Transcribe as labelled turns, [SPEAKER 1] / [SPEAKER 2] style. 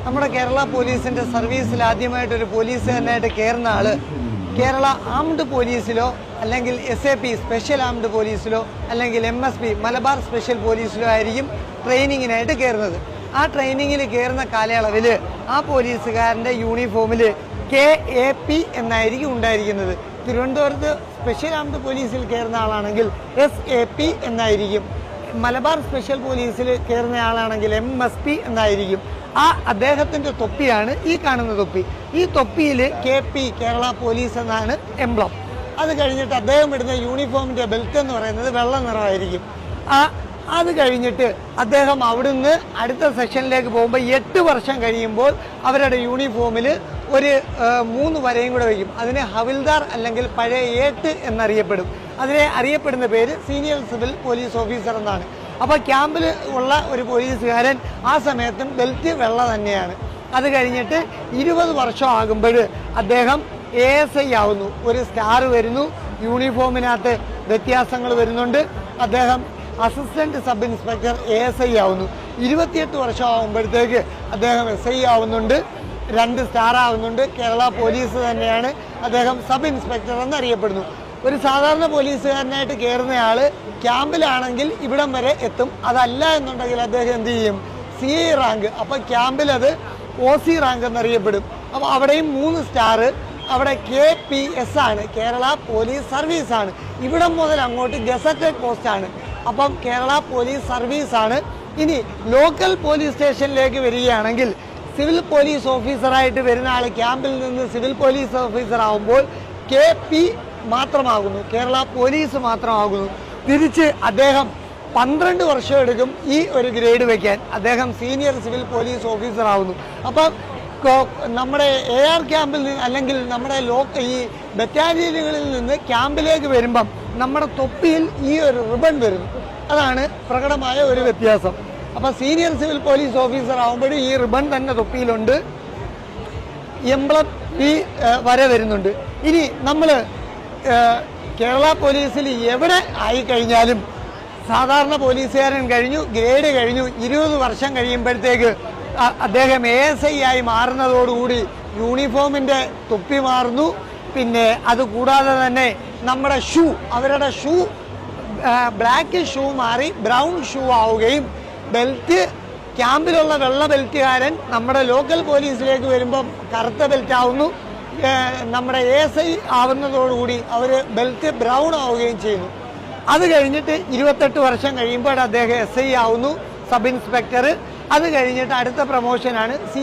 [SPEAKER 1] നമ്മുടെ കേരള പോലീസിന്റെ സർവീസിൽ ആദ്യമായിട്ടൊരു പോലീസുകാരനായിട്ട് കയറുന്ന ആള് കേരള ആംഡ് പോലീസിലോ അല്ലെങ്കിൽ SAP സ്പെഷ്യൽ ആംഡ് പോലീസിലോ അല്ലെങ്കിൽ MSP മലബാർ സ്പെഷ്യൽ പോലീസിലോ ആയിരിക്കും ട്രെയിനിങ്ങിനായിട്ട് കയറുന്നത്. ആ ട്രെയിനിങ്ങിൽ കയറുന്ന കാലയളവിൽ ആ പോലീസുകാരൻ്റെ യൂണിഫോമിൽ KAP എന്നായിരിക്കും ഉണ്ടായിരിക്കുന്നത്. തിരുവനന്തപുരത്ത് സ്പെഷ്യൽ ആംഡ് പോലീസിൽ കയറുന്ന ആളാണെങ്കിൽ SAP എന്നായിരിക്കും. മലബാർ സ്പെഷ്യൽ പോലീസിൽ കയറുന്ന ആളാണെങ്കിൽ MSP എന്നായിരിക്കും. അദ്ദേഹത്തിൻ്റെ തൊപ്പിയാണ് ഈ കാണുന്ന തൊപ്പി. ഈ തൊപ്പിയിൽ KP കേരള പോലീസ് എന്നാണ് എംബ്ലം. അത് കഴിഞ്ഞിട്ട് അദ്ദേഹം ഇടുന്ന യൂണിഫോമിൻ്റെ ബെൽറ്റ് എന്ന് പറയുന്നത് വെള്ള നിറമായിരിക്കും. അത് കഴിഞ്ഞിട്ട് അദ്ദേഹം അവിടുന്ന് അടുത്ത സെക്ഷനിലേക്ക് പോകുമ്പോൾ 8 വർഷം കഴിയുമ്പോൾ അവരുടെ യൂണിഫോമിൽ ഒരു 3 വരയും കൂടെ വയ്ക്കും. അതിനെ ഹവിൽദാർ അല്ലെങ്കിൽ പഴയ ഏട്ട് എന്നറിയപ്പെടും. അതിനെ അറിയപ്പെടുന്ന പേര് സീനിയർ സിവിൽ പോലീസ് ഓഫീസർ എന്നാണ്. അപ്പോൾ ക്യാമ്പിൽ ഉള്ള ഒരു പോലീസുകാരൻ ആ സമയത്തും ബെൽറ്റ് വെള്ള തന്നെയാണ്. അത് കഴിഞ്ഞിട്ട് 20 വർഷം ആകുമ്പോൾ അദ്ദേഹം ASI ആവുന്നു. ഒരു സ്റ്റാർ വരുന്നു, യൂണിഫോമിനകത്ത് വ്യത്യാസങ്ങൾ വരുന്നുണ്ട്. അദ്ദേഹം അസിസ്റ്റന്റ് സബ് ഇൻസ്പെക്ടർ ASI ആവുന്നു. 28 വർഷം ആകുമ്പോഴത്തേക്ക് അദ്ദേഹം SI ആവുന്നുണ്ട്, 2 സ്റ്റാർ ആവുന്നുണ്ട്. കേരള പോലീസ് തന്നെയാണ്. അദ്ദേഹം സബ് ഇൻസ്പെക്ടർ എന്നറിയപ്പെടുന്നു. ഒരു സാധാരണ പോലീസുകാരനായിട്ട് കയറുന്നയാൾ ക്യാമ്പിലാണെങ്കിൽ ഇവിടം വരെ എത്തും. അതല്ല എന്നുണ്ടെങ്കിൽ അദ്ദേഹം എന്ത് ചെയ്യും? CI rank. അപ്പോൾ ക്യാമ്പിൽ അത് OC റാങ്ക് എന്നറിയപ്പെടും. അപ്പോൾ അവിടെയും 3 സ്റ്റാർ. അവിടെ KPS ആണ്, കേരള പോലീസ് സർവീസാണ്. ഇവിടം മുതൽ അങ്ങോട്ട് ഗസറ്റഡ് പോസ്റ്റാണ്. അപ്പം കേരള പോലീസ് സർവീസാണ്. ഇനി ലോക്കൽ പോലീസ് സ്റ്റേഷനിലേക്ക് വരികയാണെങ്കിൽ സിവിൽ പോലീസ് ഓഫീസറായിട്ട് വരുന്ന ആൾ ക്യാമ്പിൽ നിന്ന് സിവിൽ പോലീസ് ഓഫീസർ ആകുമ്പോൾ KP മാത്രമാകുന്നു, കേരള പോലീസ് മാത്രമാകുന്നു. തിരിച്ച് അദ്ദേഹം 12 വർഷം എടുക്കും ഈ ഒരു ഗ്രേഡ് വയ്ക്കാൻ. അദ്ദേഹം സീനിയർ സിവിൽ പോലീസ് ഓഫീസർ ആവുന്നു. അപ്പം നമ്മുടെ AR ക്യാമ്പിൽ നിന്ന് അല്ലെങ്കിൽ നമ്മുടെ ഈ ബറ്റാലിയനുകളിൽ നിന്ന് ക്യാമ്പിലേക്ക് വരുമ്പം നമ്മുടെ തൊപ്പിയിൽ ഈ ഒരു റിബൺ വരുന്നു. അതാണ് പ്രകടമായ ഒരു വ്യത്യാസം. അപ്പം സീനിയർ സിവിൽ പോലീസ് ഓഫീസർ ആകുമ്പോഴും ഈ റിബൺ തന്നെ തൊപ്പിയിലുണ്ട്, എംബ്ലം ഈ വര വരുന്നുണ്ട്. ഇനി നമ്മൾ കേരള പോലീസിൽ എവിടെ ആയിക്കഴിഞ്ഞാലും സാധാരണ പോലീസുകാരൻ കഴിഞ്ഞു, ഗ്രേഡ് കഴിഞ്ഞു, 20 വർഷം കഴിയുമ്പോഴത്തേക്ക് അദ്ദേഹം ASI ആയി മാറുന്നതോടുകൂടി യൂണിഫോമിൻ്റെ തൊപ്പി മാറുന്നു. പിന്നെ അതുകൂടാതെ തന്നെ നമ്മുടെ അവരുടെ ബ്ലാക്ക് ഷൂ മാറി ബ്രൗൺ ഷൂ ആവുകയും ബെൽറ്റ് ക്യാമ്പിലുള്ള വെള്ള ബെൽറ്റുകാരൻ നമ്മുടെ ലോക്കൽ പോലീസിലേക്ക് വരുമ്പം കറുത്ത ബെൽറ്റ് ആവുന്നു. നമ്മുടെ ASI ആവുന്നതോടുകൂടി അവർ ബെൽറ്റ് ബ്രൗൺ ആവുകയും ചെയ്യുന്നു. അത് കഴിഞ്ഞിട്ട് 28 വർഷം കഴിയുമ്പോൾ അദ്ദേഹം SI ആവുന്നു, സബ് ഇൻസ്പെക്ടർ. അത് കഴിഞ്ഞിട്ട് അടുത്ത പ്രൊമോഷനാണ്